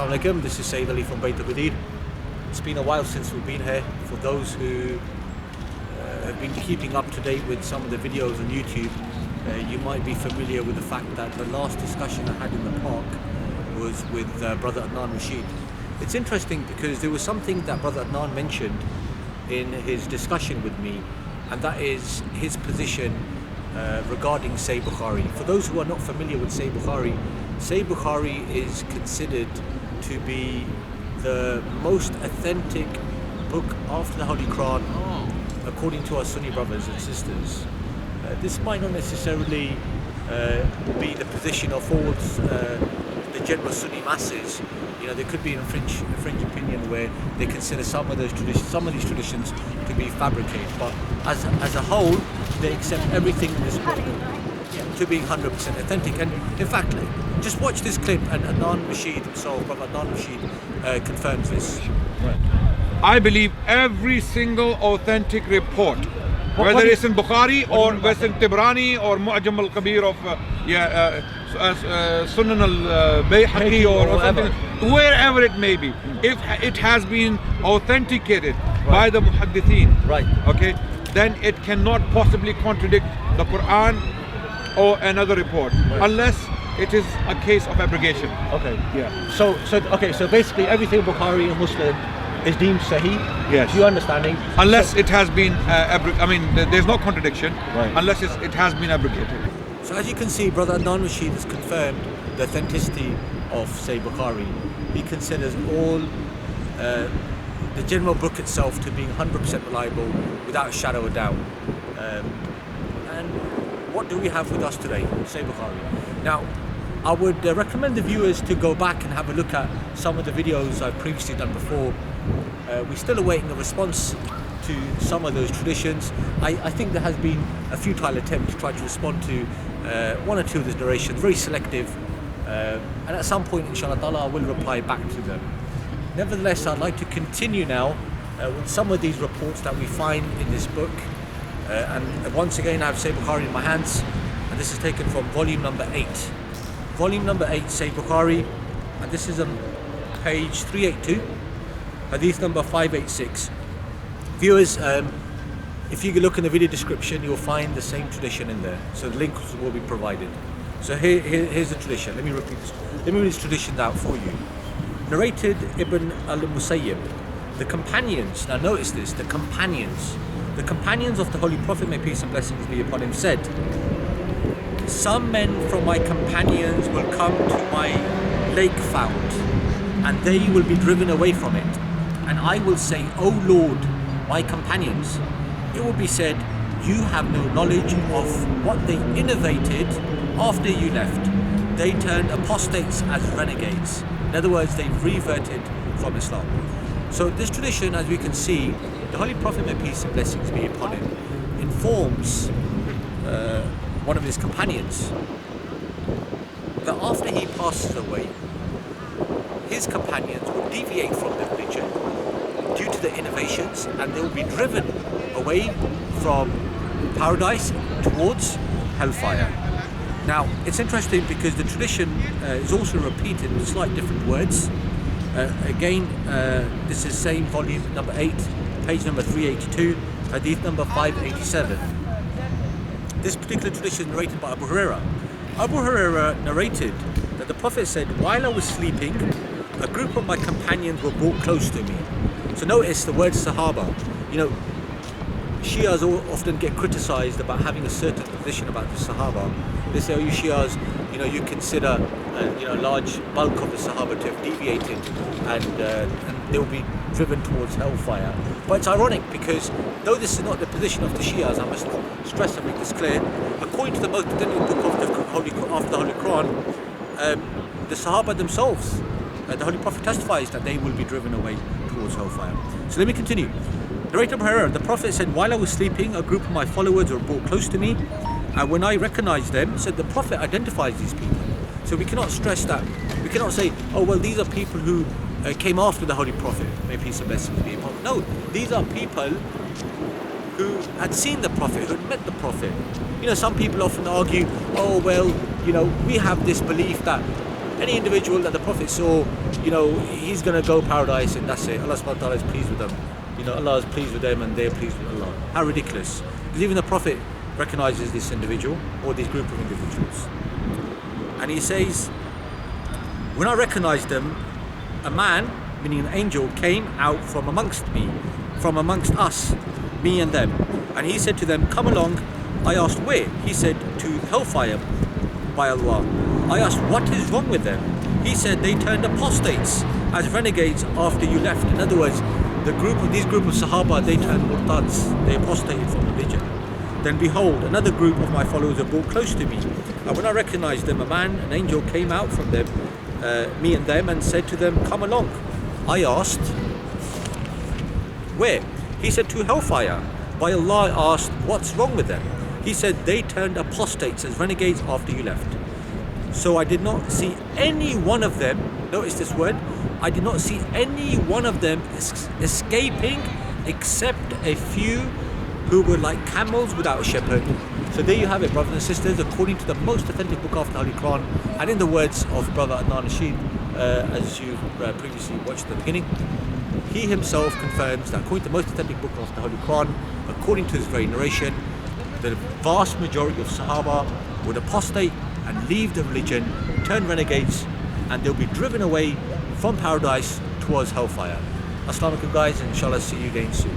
Assalamu alaikum, this is Sayyid Ali from Bayt al-Badir. It's been a while since we've been here. For those who have been keeping up to date with some of the videos on YouTube, you might be familiar with the fact that the last discussion I had in the park was with Brother Adnan Rashid. It's interesting because there was something that Brother Adnan mentioned in his discussion with me, and that is his position regarding Sahih Bukhari. For those who are not familiar with Sahih Bukhari is considered to be the most authentic book after the Holy Quran, according to our Sunni brothers and sisters. This might not necessarily be the position of all the general Sunni masses. You know, there could be a fringe opinion where they consider some of these traditions to be fabricated, but as a whole, they accept everything in this book to be 100% authentic. And in fact, just watch this clip, and Adnan Rashid himself, Brother Adnan Rashid, confirms this. Right. I believe every single authentic report, whether it's in Bukhari or whether in Tibrani or Mu'jam al-Kabir of Sunan al-Bayhaqi or something, wherever it may be, if it has been authenticated by the Muhaddithin, right, okay, then it cannot possibly contradict the Quran or another report, unless it is a case of abrogation. Okay. Yeah. So basically everything Bukhari and Muslim is deemed Sahih. Yes. To your understanding. Unless it has been, there's no contradiction, right, unless it has been abrogated. So as you can see, Brother Adnan Rashid has confirmed the authenticity of Sahih Bukhari. He considers all the general book itself to be 100% reliable, without a shadow of doubt. And what do we have with us today? Sahih Bukhari. Now, I would recommend the viewers to go back and have a look at some of the videos I've previously done before. We're still awaiting a response to some of those traditions. I think there has been a futile attempt to try to respond to one or two of those narrations, very selective, and at some point, inshallah ta'ala, I will reply back to them. Nevertheless, I'd like to continue now with some of these reports that we find in this book. And once again, I have Sahih Bukhari in my hands, and this is taken from volume number 8. Volume number 8, Sahih Bukhari, and this is on page 382, Hadith number 586. Viewers, if you look in the video description, you'll find the same tradition in there, so the links will be provided. So here's the tradition. Let me read this tradition out for you. Narrated Ibn Al-Musaiyab. The companions, now notice this, the companions of the Holy Prophet, may peace and blessings be upon him, said, "Some men from my companions will come to my Lake-Fount, and they will be driven away from it. And I will say, O Lord, my companions." It will be said, "You have no knowledge of what they innovated after you left. They turned apostates as renegades." In other words, they reverted from Islam. So this tradition, as we can see, the Holy Prophet, may peace and blessings be upon him, informs one of his companions that after he passes away, his companions will deviate from the religion due to the innovations, and they will be driven away from paradise towards hellfire. Now, it's interesting because the tradition is also repeated with slight different words. Again, this is same volume number 8, page number 382, hadith number 587. This particular tradition is narrated by Abu Huraira. Abu Huraira narrated that the Prophet said, "While I was sleeping, a group of my companions were brought close to me." So notice the word Sahabah. You know, Shias often get criticized about having a certain position about the Sahabah. They say, "Oh, you Shias, you know, you consider a large bulk of the Sahaba to have deviated, and they'll be driven towards hellfire." But it's ironic because though this is not the position of the Shias, I must stress and make this clear, according to the most authentic book of the after the Holy Quran, the Sahaba themselves, the Holy Prophet testifies that they will be driven away towards hellfire. So let me continue. Narrated Abu Huraira, the Prophet said, "While I was sleeping, a group of my followers were brought close to me, and when I recognized them," said the Prophet identifies these people. So we cannot stress that. We cannot say, "Oh, well, these are people who came after the Holy Prophet, may peace and blessings be upon him." No, these are people who had seen the Prophet, who had met the Prophet. You know, some people often argue, "Oh, well, you know, we have this belief that Any individual that the Prophet saw, he's going to go paradise and that's it. Allah subhanahu wa ta'ala is pleased with them. Allah is pleased with them and they're pleased with Allah. How ridiculous. Because even the Prophet recognizes this individual or this group of individuals. And he says, when I recognized them, a man, meaning an angel, came out from amongst us, me and them. And he said to them, come along. I asked, where? He said, to hellfire, by Allah. I asked, what is wrong with them? He said, they turned apostates as renegades after you left. In other words, these group of Sahabah, they turned murtads, they apostated from religion. Then behold, another group of my followers were brought close to me. And when I recognized them, an angel came out from them, me and them, and said to them, come along. I asked, where? He said, to hellfire. By Allah, I asked, what's wrong with them? He said, they turned apostates as renegades after you left. So I did not see any one of them, notice this word, I did not see any one of them escaping except a few who were like camels without a shepherd. So there you have it, brothers and sisters, according to the most authentic book after the Holy Quran, and in the words of Brother Adnan Rashid, as you previously watched at the beginning, he himself confirms that according to the most authentic book of the Holy Quran, according to his very narration, the vast majority of Sahaba would apostate and leave the religion, turn renegades, and they'll be driven away from paradise towards hellfire. Assalamu alaikum guys, and inshallah see you again soon.